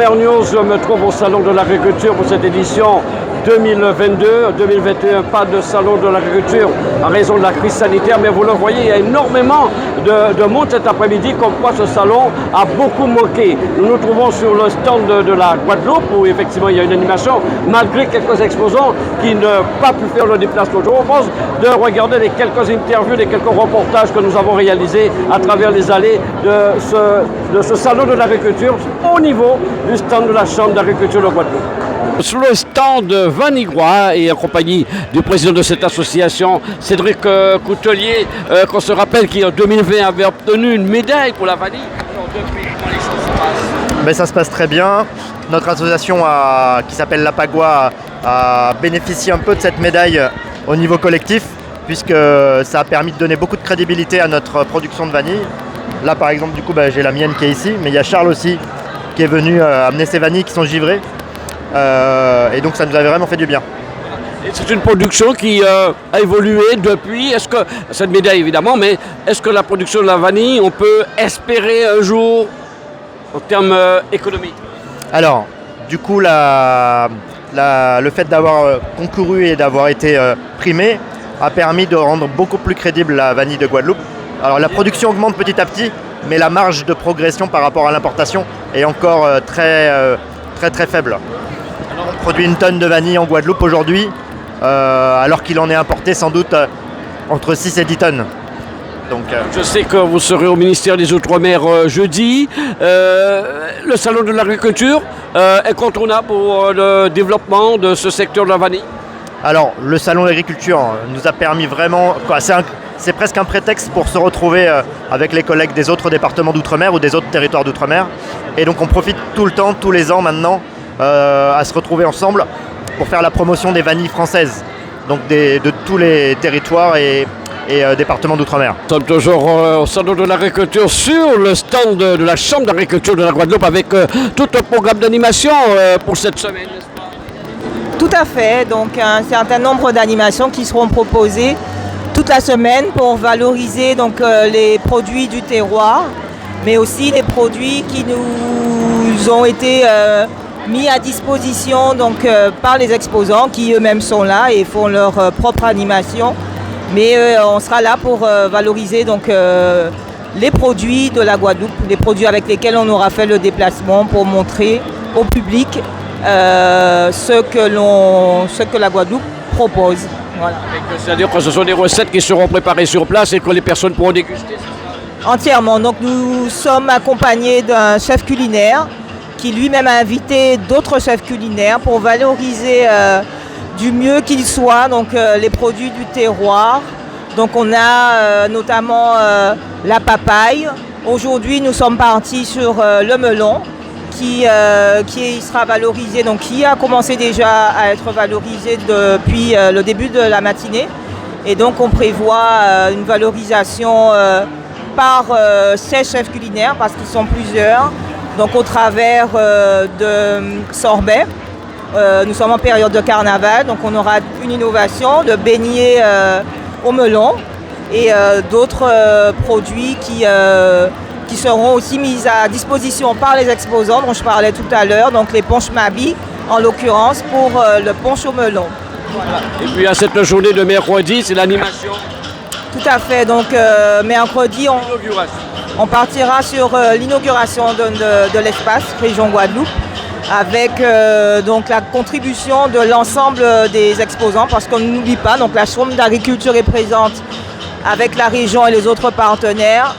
première news, je me trouve au Salon de l'Agriculture pour cette édition 2022-2021, pas de salon de l'agriculture en raison de la crise sanitaire, mais vous le voyez, il y a énormément de monde cet après-midi, comme quoi ce salon a beaucoup manqué. Nous nous trouvons sur le stand de la Guadeloupe, où effectivement il y a une animation, malgré quelques exposants qui n'ont pas pu faire le déplacement. Je vous propose de regarder les quelques interviews, les quelques reportages que nous avons réalisés à travers les allées de ce salon de l'agriculture au niveau du stand de la Chambre d'agriculture de Guadeloupe. Sur le stand de Vanigrois et en compagnie du président de cette association, Cédric Coutelier, qu'on se rappelle qui en 2020 avait obtenu une médaille pour la vanille. Alors depuis, comment les choses se passent? Ben, ça se passe très bien. Notre association qui s'appelle l'APAGUA a bénéficié un peu de cette médaille au niveau collectif, puisque ça a permis de donner beaucoup de crédibilité à notre production de vanille. Là par exemple, du coup, j'ai la mienne qui est ici, mais il y a Charles aussi qui est venu amener ses vanilles qui sont givrées. Et donc ça nous avait vraiment fait du bien. Et c'est une production qui a évolué depuis. Est-ce que, cette médaille évidemment, mais est-ce que la production de la vanille, on peut espérer un jour en termes économiques? Alors, du coup, le fait d'avoir concouru et d'avoir été primé a permis de rendre beaucoup plus crédible la vanille de Guadeloupe. Alors la production augmente petit à petit, mais la marge de progression par rapport à l'importation est encore très faible. On produit une tonne de vanille en Guadeloupe aujourd'hui, alors qu'il en est importé sans doute entre 6 et 10 tonnes. Donc, Je sais que vous serez au ministère des Outre-mer jeudi. Le salon de l'agriculture est contournable pour le développement de ce secteur de la vanille? Alors, le salon de l'agriculture nous a permis vraiment... C'est presque un prétexte pour se retrouver avec les collègues des autres départements d'outre-mer ou des autres territoires d'outre-mer. Et donc on profite tout le temps, tous les ans maintenant, à se retrouver ensemble pour faire la promotion des vanilles françaises, donc de tous les territoires et départements d'outre-mer. Nous sommes toujours au salon de l'agriculture sur le stand de la Chambre d'agriculture de la Guadeloupe avec tout un programme d'animation pour cette semaine, n'est-ce pas? Tout à fait, donc un certain nombre d'animations qui seront proposées toute la semaine pour valoriser donc, les produits du terroir, mais aussi les produits qui nous ont été mis à disposition donc, par les exposants qui eux-mêmes sont là et font leur propre animation. Mais on sera là pour valoriser donc, les produits de la Guadeloupe, les produits avec lesquels on aura fait le déplacement pour montrer au public ce que la Guadeloupe propose. Voilà. C'est-à-dire que ce sont des recettes qui seront préparées sur place et que les personnes pourront déguster? Entièrement. Donc nous sommes accompagnés d'un chef culinaire qui lui-même a invité d'autres chefs culinaires pour valoriser du mieux qu'il soit donc, les produits du terroir. Donc on a notamment la papaye. Aujourd'hui nous sommes partis sur le melon qui sera valorisé, donc qui a commencé déjà à être valorisé depuis le début de la matinée. Et donc on prévoit une valorisation par ces chefs culinaires, parce qu'ils sont plusieurs, donc au travers de sorbets. Nous sommes en période de carnaval, donc on aura une innovation de beignets au melon et d'autres produits qui seront aussi mis à disposition par les exposants dont je parlais tout à l'heure, donc les punch Mabi, en l'occurrence pour le punch au melon. Voilà. Et puis à cette journée de mercredi, c'est l'animation? Tout à fait, donc mercredi, on partira sur l'inauguration de l'espace Région Guadeloupe avec donc la contribution de l'ensemble des exposants, parce qu'on n'oublie pas, donc la Chambre d'agriculture est présente avec la région et les autres partenaires.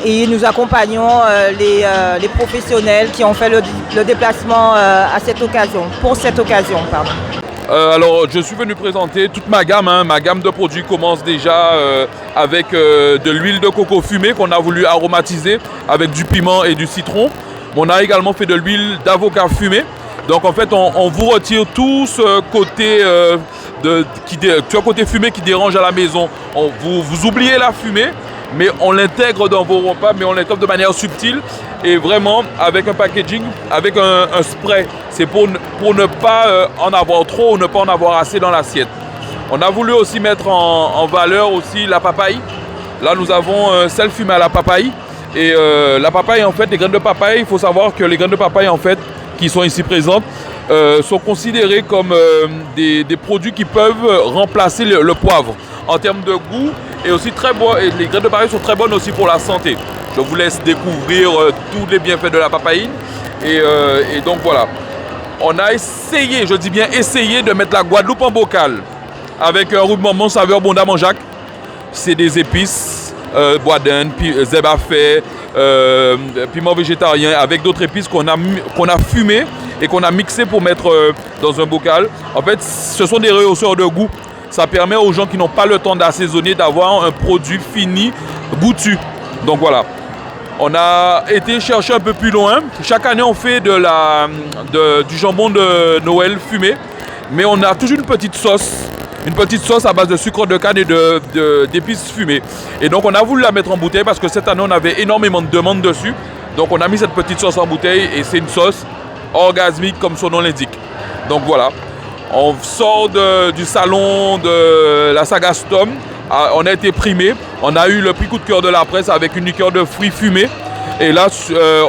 Et nous accompagnons les professionnels qui ont fait le déplacement à cette occasion, pour cette occasion. Pardon. Alors je suis venu présenter toute ma gamme. Ma gamme de produits commence déjà avec de l'huile de coco fumée qu'on a voulu aromatiser avec du piment et du citron. On a également fait de l'huile d'avocat fumée. Donc en fait on vous retire tout ce côté, côté fumé qui dérange à la maison. Vous oubliez la fumée, mais on l'intègre dans vos repas, mais on l'intègre de manière subtile et vraiment avec un packaging, avec un spray. C'est pour ne pas en avoir trop ou ne pas en avoir assez dans l'assiette. On a voulu aussi mettre en valeur aussi la papaye. Là, nous avons sel fumé à la papaye Et la papaye, en fait, les graines de papaye, il faut savoir que les graines de papaye, en fait, qui sont ici présentes, sont considérées comme des produits qui peuvent remplacer le poivre en termes de goût et aussi très bon. Et les graines de papaye sont très bonnes aussi pour la santé. Je vous laisse découvrir tous les bienfaits de la papaïne. Et donc voilà, on a essayé, je dis bien essayé, de mettre la Guadeloupe en bocal avec un rubemont saveur Bonda Manjac. C'est des épices, bois d'Inde, zèbre à fait, piment végétarien, avec d'autres épices qu'on a fumées et qu'on a mixées pour mettre dans un bocal. En fait, ce sont des rehausseurs de goût. Ça permet aux gens qui n'ont pas le temps d'assaisonner d'avoir un produit fini, goûtu. Donc voilà. On a été chercher un peu plus loin. Chaque année, on fait du jambon de Noël fumé. Mais on a toujours une petite sauce à base de sucre de canne et d'épices fumées. Et donc, on a voulu la mettre en bouteille parce que cette année, on avait énormément de demandes dessus. Donc, on a mis cette petite sauce en bouteille et c'est une sauce orgasmique comme son nom l'indique. Donc, voilà. On sort du salon de la saga Stom. On a été primé, on a eu le prix coup de cœur de la presse avec une liqueur de fruits fumés. Et là,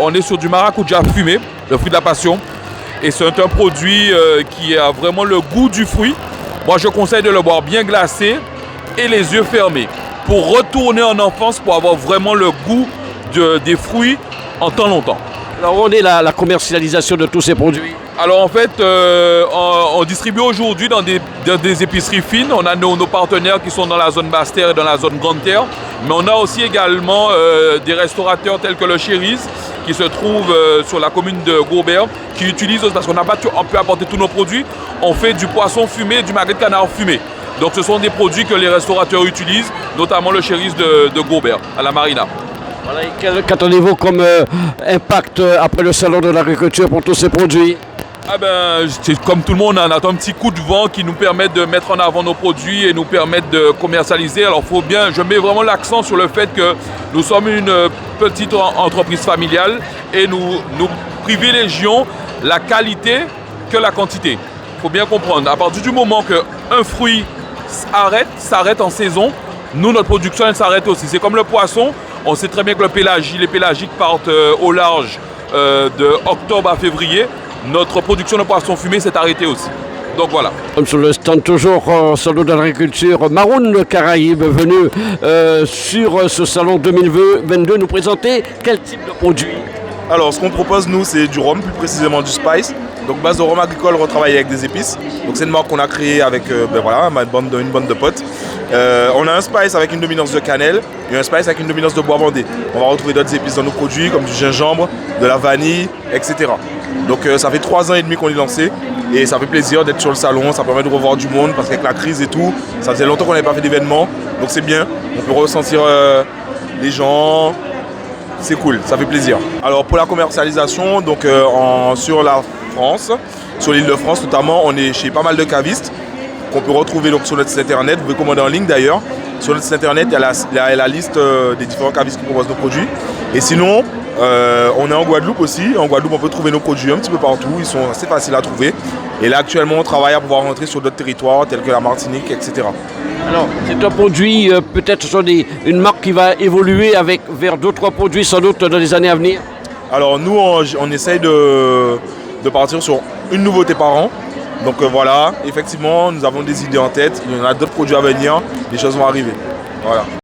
on est sur du maracuja fumé, le fruit de la passion. Et c'est un produit qui a vraiment le goût du fruit. Moi, je conseille de le boire bien glacé et les yeux fermés pour retourner en enfance, pour avoir vraiment le goût des fruits en temps longtemps. Alors, on est la commercialisation de tous ces produits. Alors en fait, on distribue aujourd'hui dans des épiceries fines. On a nos partenaires qui sont dans la zone Basse-Terre et dans la zone Grande-Terre. Mais on a aussi également des restaurateurs tels que le Chéris qui se trouve sur la commune de Gobert, qui utilisent, parce qu'on peut apporter tous nos produits. On fait du poisson fumé, du magret de canard fumé. Donc ce sont des produits que les restaurateurs utilisent, notamment le Chéris de Gobert, à la Marina. Voilà, qu'attendez-vous comme impact après le salon de l'agriculture pour tous ces produits? Comme tout le monde, on attend un petit coup de vent qui nous permet de mettre en avant nos produits et nous permettre de commercialiser. Alors je mets vraiment l'accent sur le fait que nous sommes une petite entreprise familiale et nous privilégions la qualité que la quantité. Il faut bien comprendre, à partir du moment qu'un fruit s'arrête en saison, nous, notre production, elle s'arrête aussi. C'est comme le poisson, on sait très bien que les pélagiques partent au large de octobre à février. Notre production de poissons fumés s'est arrêtée aussi. Donc voilà. Comme sur le stand toujours salon de l'agriculture, Maroun Caraïbe venu sur ce salon 2022 nous présenter quel type de produit? Alors ce qu'on propose nous c'est du rhum, plus précisément du spice. Donc base de rhum agricole retravaillé avec des épices. Donc c'est une marque qu'on a créée avec une bande de potes. On a un spice avec une dominance de cannelle et un spice avec une dominance de bois vendé. On va retrouver d'autres épices dans nos produits comme du gingembre, de la vanille, etc. Donc ça fait 3 ans et demi qu'on est lancé et ça fait plaisir d'être sur le salon, ça permet de revoir du monde parce qu'avec la crise et tout, ça faisait longtemps qu'on n'avait pas fait d'événements. Donc c'est bien, on peut ressentir les gens, c'est cool, ça fait plaisir. Alors pour la commercialisation, donc sur la France, sur l'île de France notamment, on est chez pas mal de cavistes qu'on peut retrouver donc sur notre site internet, vous pouvez commander en ligne d'ailleurs. Sur notre site internet, il y a la liste des différents cavistes qui proposent nos produits. Et sinon, on est en Guadeloupe aussi. En Guadeloupe, on peut trouver nos produits un petit peu partout. Ils sont assez faciles à trouver. Et là, actuellement, on travaille à pouvoir rentrer sur d'autres territoires tels que la Martinique, etc. Alors, c'est un produit, peut-être une marque qui va évoluer vers d'autres produits sans doute dans les années à venir. Alors, nous, on essaye de partir sur une nouveauté par an. Donc voilà, effectivement, nous avons des idées en tête. Il y en a d'autres produits à venir. Les choses vont arriver. Voilà.